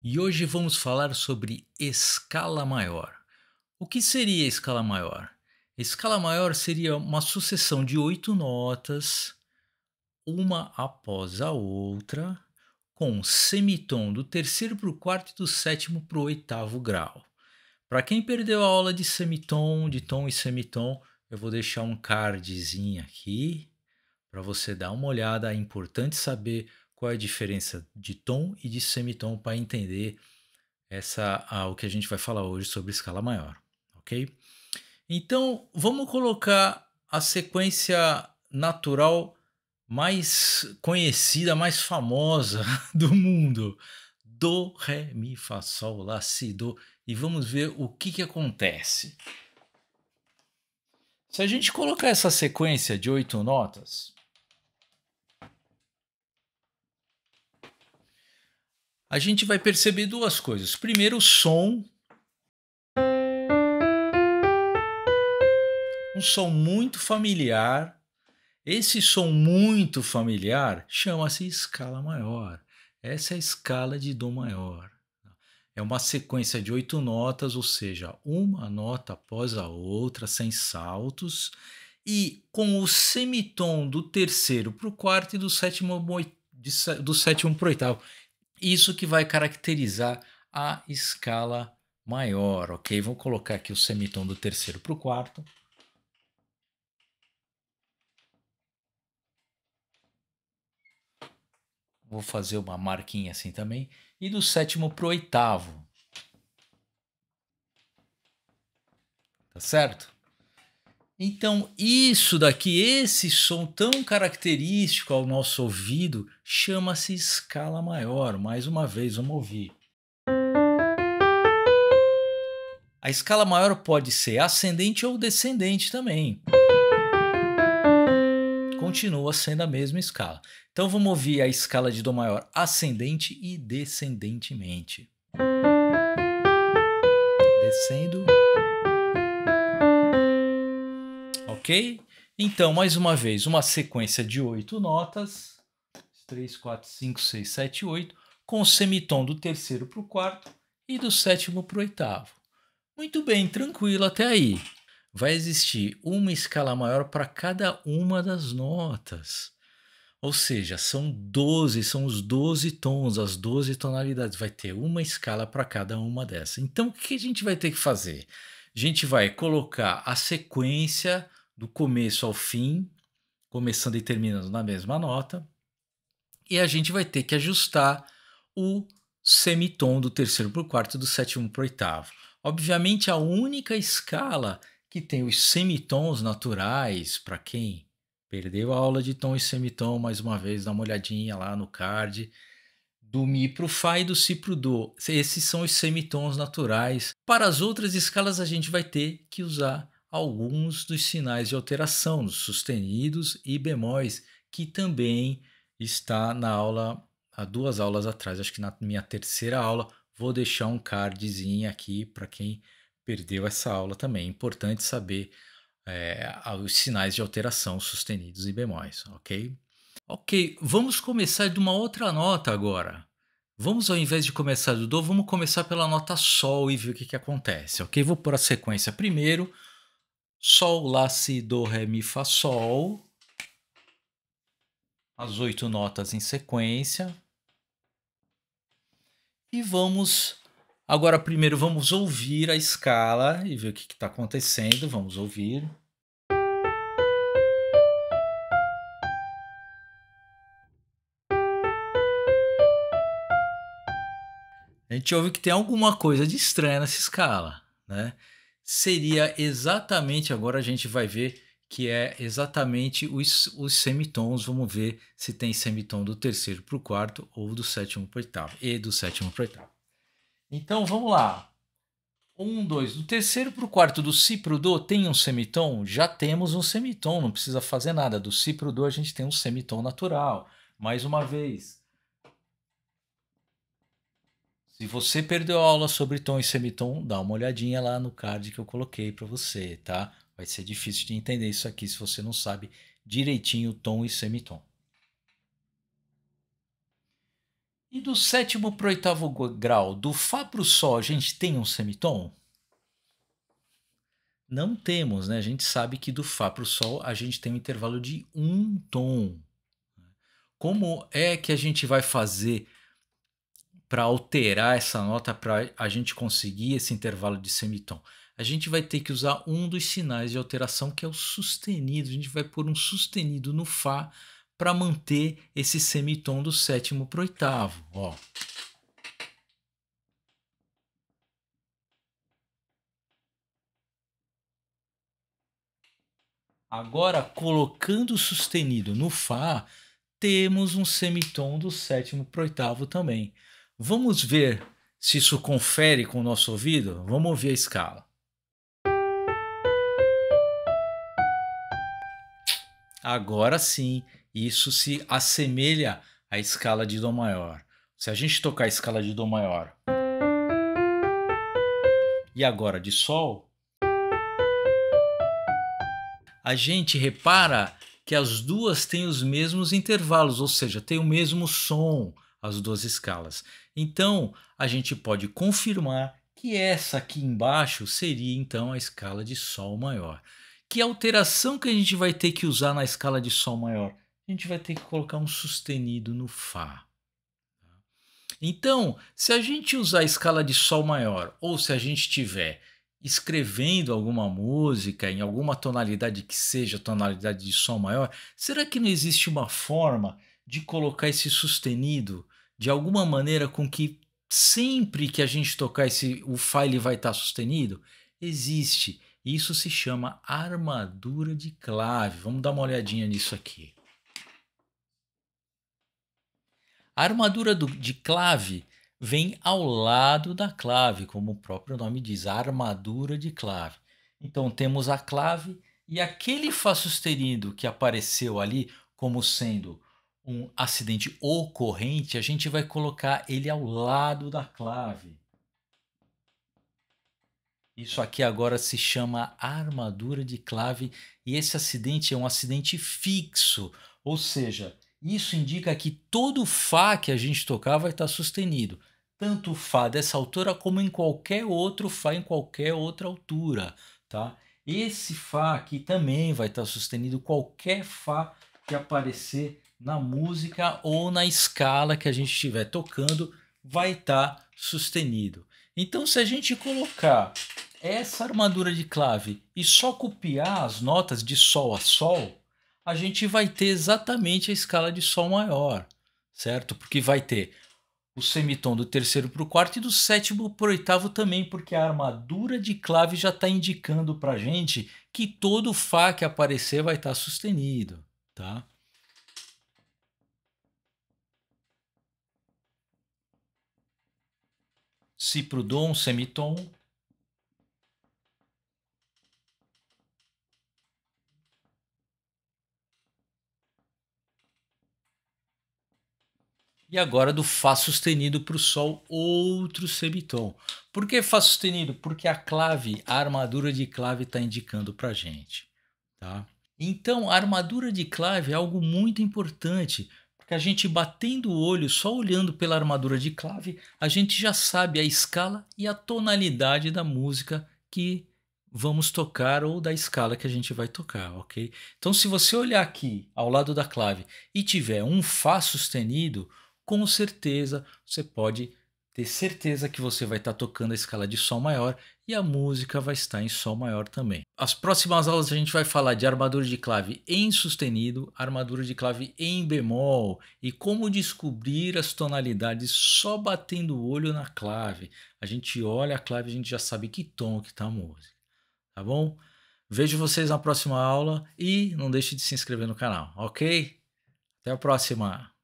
E hoje vamos falar sobre escala maior. O que seria escala maior? Escala maior seria uma sucessão de 8 notas, uma após a outra, com semitom do terceiro para o quarto e do sétimo para o oitavo grau. Para quem perdeu a aula de semitom, de tom e semitom, eu vou deixar um cardzinho aqui para você dar uma olhada. É importante saber qual é a diferença de tom e de semitom para entender o que a gente vai falar hoje sobre escala maior, ok? Então, vamos colocar a sequência natural mais conhecida, mais famosa do mundo. Do, ré, mi, fá, sol, lá, si, do. E vamos ver o que acontece. Se a gente colocar essa sequência de 8 notas, a gente vai perceber duas coisas. Primeiro, o som. Um som muito familiar. Esse som muito familiar chama-se escala maior. Essa é a escala de Dó maior. É uma sequência de 8 notas, ou seja, uma nota após a outra, sem saltos, e com o semitom do terceiro para o quarto e do sétimo para o oitavo. Isso que vai caracterizar a escala maior, ok? Vou colocar aqui o semitom do terceiro para o quarto. Vou fazer uma marquinha assim também. E do sétimo para o oitavo. Tá certo? Então, isso daqui, esse som tão característico ao nosso ouvido, chama-se escala maior. Mais uma vez, vamos ouvir. A escala maior pode ser ascendente ou descendente também. Continua sendo a mesma escala. Então vamos ouvir a escala de Dó maior ascendente e descendentemente. Descendo. Ok? Então, mais uma vez, uma sequência de 8 notas. 3, 4, 5, 6, 7, 8. Com o semitom do terceiro para o quarto e do sétimo para o oitavo. Muito bem, tranquilo até aí. Vai existir uma escala maior para cada uma das notas. Ou seja, são 12, são os 12 tons, as 12 tonalidades. Vai ter uma escala para cada uma dessas. Então, o que a gente vai ter que fazer? A gente vai colocar a sequência do começo ao fim, começando e terminando na mesma nota, e a gente vai ter que ajustar o semitom do terceiro para o quarto e do sétimo para o oitavo. Obviamente, a única escala que tem os semitons naturais, para quem perdeu a aula de tom e semitom, mais uma vez, dá uma olhadinha lá no card. Do Mi para o Fá e do Si para o Dó. Esses são os semitons naturais. Para as outras escalas, a gente vai ter que usar alguns dos sinais de alteração, dos sustenidos e bemóis, que também está na aula, há 2 aulas atrás, acho que na minha terceira aula. Vou deixar um cardzinho aqui para quem perdeu essa aula também. É importante saber os sinais de alteração, sustenidos e bemóis, ok? Ok, vamos começar de uma outra nota agora. Vamos, ao invés de começar do Dó, vamos começar pela nota Sol e ver o que acontece, ok? Vou pôr a sequência primeiro. Sol, Lá, Si, Dó, Ré, Mi, Fá, Sol. As 8 notas em sequência. E vamos... Agora, primeiro, vamos ouvir a escala e ver o que está acontecendo. Vamos ouvir. A gente ouve que tem alguma coisa de estranha nessa escala, né? Seria exatamente, agora a gente vai ver que é exatamente os semitons. Vamos ver se tem semitom do terceiro para o quarto ou do sétimo para o oitavo. E do sétimo para o oitavo. Então vamos lá. 1, 2. Do terceiro para o quarto, do Si para o Dó, tem um semitom? Já temos um semitom, não precisa fazer nada. Do Si para o Dó a gente tem um semitom natural. Mais uma vez. Se você perdeu a aula sobre tom e semitom, dá uma olhadinha lá no card que eu coloquei para você, tá? Vai ser difícil de entender isso aqui se você não sabe direitinho tom e semitom. E do sétimo para o oitavo grau, do Fá para o Sol, a gente tem um semitom? Não temos, né? A gente sabe que do Fá para o Sol a gente tem um intervalo de um tom. Como é que a gente vai fazer para alterar essa nota para a gente conseguir esse intervalo de semitom? A gente vai ter que usar um dos sinais de alteração, que é o sustenido. A gente vai pôr um sustenido no Fá para manter esse semitom do sétimo para o oitavo. Ó. Agora, colocando o sustenido no Fá, temos um semitom do sétimo para o oitavo também. Vamos ver se isso confere com o nosso ouvido? Vamos ouvir a escala. Agora sim, isso se assemelha à escala de Dó maior. Se a gente tocar a escala de Dó maior e agora de Sol, a gente repara que as duas têm os mesmos intervalos, ou seja, tem o mesmo som, as duas escalas. Então, a gente pode confirmar que essa aqui embaixo seria então a escala de Sol maior. Que alteração que a gente vai ter que usar na escala de Sol maior? A gente vai ter que colocar um sustenido no Fá. Então, se a gente usar a escala de Sol maior, ou se a gente estiver escrevendo alguma música em alguma tonalidade que seja tonalidade de Sol maior, será que não existe uma forma de colocar esse sustenido de alguma maneira com que sempre que a gente tocar o Fá ele vai estar sustenido? Existe. Isso se chama armadura de clave. Vamos dar uma olhadinha nisso aqui. A armadura de clave vem ao lado da clave, como o próprio nome diz, a armadura de clave. Então temos a clave e aquele Fá sustenido que apareceu ali como sendo um acidente ocorrente, a gente vai colocar ele ao lado da clave. Isso aqui agora se chama armadura de clave e esse acidente é um acidente fixo, ou seja, isso indica que todo Fá que a gente tocar vai estar sustenido, tanto o Fá dessa altura como em qualquer outro Fá em qualquer outra altura, tá? Esse Fá aqui também vai estar sustenido, qualquer Fá que aparecer na música ou na escala que a gente estiver tocando vai estar sustenido. Então, se a gente colocar essa armadura de clave e só copiar as notas de Sol a Sol, a gente vai ter exatamente a escala de Sol maior, certo? Porque vai ter o semitom do terceiro para o quarto e do sétimo para o oitavo também, porque a armadura de clave já está indicando para a gente que todo Fá que aparecer vai estar sustenido, tá? Si para o Dó, um semitom. E agora do Fá sustenido para o Sol, outro semitom. Por que Fá sustenido? Porque a clave, a armadura de clave está indicando para a gente. Tá? Então, a armadura de clave é algo muito importante, porque a gente batendo o olho, só olhando pela armadura de clave, a gente já sabe a escala e a tonalidade da música que vamos tocar ou da escala que a gente vai tocar, ok? Então, se você olhar aqui ao lado da clave e tiver um Fá sustenido, com certeza você pode ter certeza que você vai estar tocando a escala de Sol maior e a música vai estar em Sol maior também. As próximas aulas a gente vai falar de armadura de clave em sustenido, armadura de clave em bemol e como descobrir as tonalidades só batendo o olho na clave. A gente olha a clave e a gente já sabe que tom que está a música, tá bom? Vejo vocês na próxima aula e não deixe de se inscrever no canal, ok? Até a próxima!